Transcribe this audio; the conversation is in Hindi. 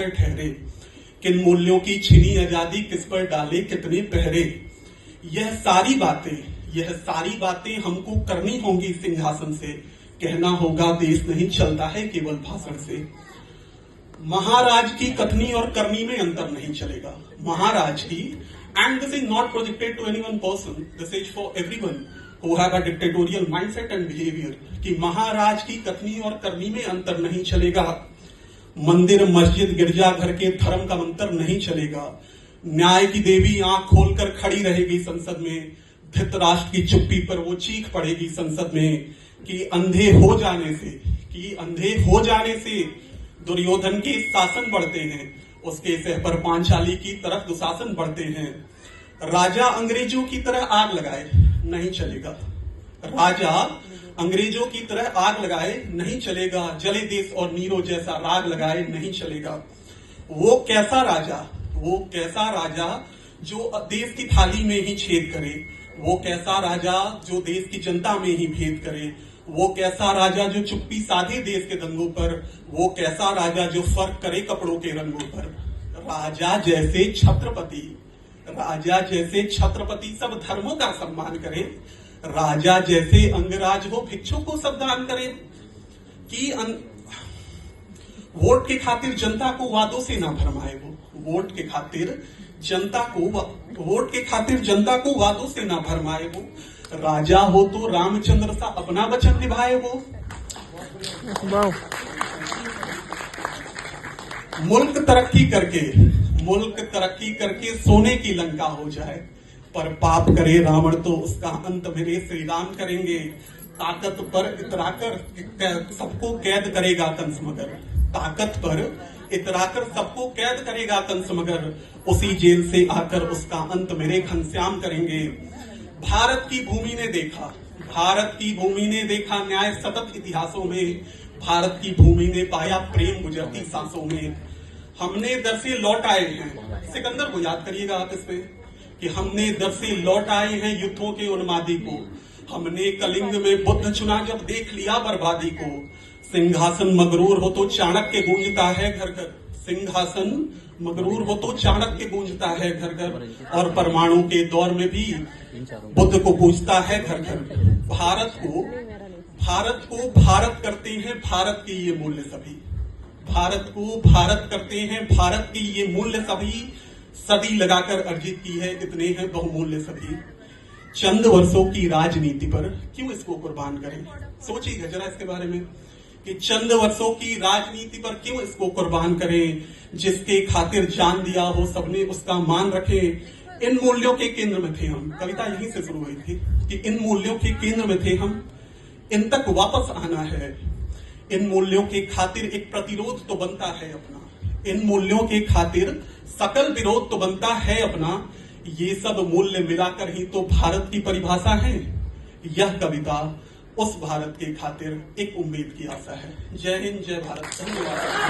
से ठहरे, किन मूल्यों की छिनी आजादी किस पर डाले कितने पहरे। यह सारी बातें हमको करनी होंगी सिंहासन से, कहना होगा देश नहीं चलता है केवल भाषण से। महाराज की कथनी और करनी में अंतर नहीं चलेगा। महाराज की, and this is not projected to any one person, this is for everyone who have a dictatorial mindset and behavior, कि महाराज की कथनी और करनी में अंतर नहीं चलेगा। मंदिर मस्जिद गिरजाघर के धर्म का अंतर नहीं चलेगा। न्याय की देवी आंख खोलकर खड़ी रहेगी संसद में, धृतराष्ट्र की चुप्पी पर वो चीख पड़ेगी संसद में कि अंधे हो जाने से दुर्योधन के शासन बढ़ते हैं, उसके सह पर पांचाली की तरफ दुशासन बढ़ते हैं। राजा अंग्रेजों की तरह आग लगाए नहीं चलेगा, राजा अंग्रेजों की तरह आग लगाए नहीं चलेगा, जले देश और नीरो जैसा राग लगाए नहीं चलेगा। वो कैसा राजा जो देश की थाली में ही छेद करे, वो कैसा राजा जो देश की जनता में ही भेद करे, वो कैसा राजा जो चुप्पी साधे देश के दंगों पर, वो कैसा राजा जो फर्क करे कपड़ों के रंगों पर। राजा जैसे छत्रपति सब धर्मों का सम्मान करे, राजा जैसे अंगराज हो भिक्षु को सब दान करे, कि वोट के खातिर जनता को वादों से ना भरमाए वो, वोट के खातिर जनता को वादों से ना भरमाए वो। राजा हो तो रामचंद्र सा अपना वचन निभाए वो। मुल्क तरक्की करके सोने की लंका हो जाए, पर पाप करे रावण तो उसका अंत मेरे श्री राम करेंगे। ताकत पर इतराकर सबको कैद करेगा कंस मगर, उसी जेल से आकर उसका अंत मेरे घनश्याम करेंगे। भारत की भूमि ने देखा न्याय सतत इतिहासों में, भारत की भूमि ने पाया प्रेम गुजरती सांसों में। हमने दर से लौट आए हैं, सिकंदर को याद करिएगा आप इसमें, कि हमने दर से लौट आए हैं युद्धों के उन्मादी को। हमने कलिंग में बुद्ध चुना जब देख लिया बर्बादी को। सिंहासन मगरूर हो तो चाणक्य गूंजता है घर घर, सिंहासन मगरूर हो तो चाणक्य गूंजता है घर घर, और परमाणु के दौर में भी बुद्ध को पूजता है घर घर। भारत को भारत करते हैं भारत के ये मूल्य सभी, भारत को भारत करते हैं भारत के ये मूल्य सभी, सदी लगाकर अर्जित की है इतने हैं बहुमूल्य सभी। चंद वर्षों की राजनीति पर क्यों इसको कुर्बान करें, सोचिएगा जरा इसके बारे में, कि चंद वर्षों की राजनीति पर क्यों इसको कुर्बान करें। जिसके खातिर जान दिया हो सबने उसका मान रखे। इन मूल्यों के केंद्र में थे हम, कविता यहीं से शुरू हुई थी कि इन मूल्यों के केंद्र में थे हम, इन तक वापस आना है। इन मूल्यों के खातिर एक प्रतिरोध तो बनता है अपना, इन मूल्यों के खातिर सकल विरोध तो बनता है अपना। ये सब मूल्य मिलाकर ही तो भारत की परिभाषा है। यह कविता उस भारत के खातिर एक उम्मीद की आशा है। जय हिंद, जय भारत, धन्यवाद।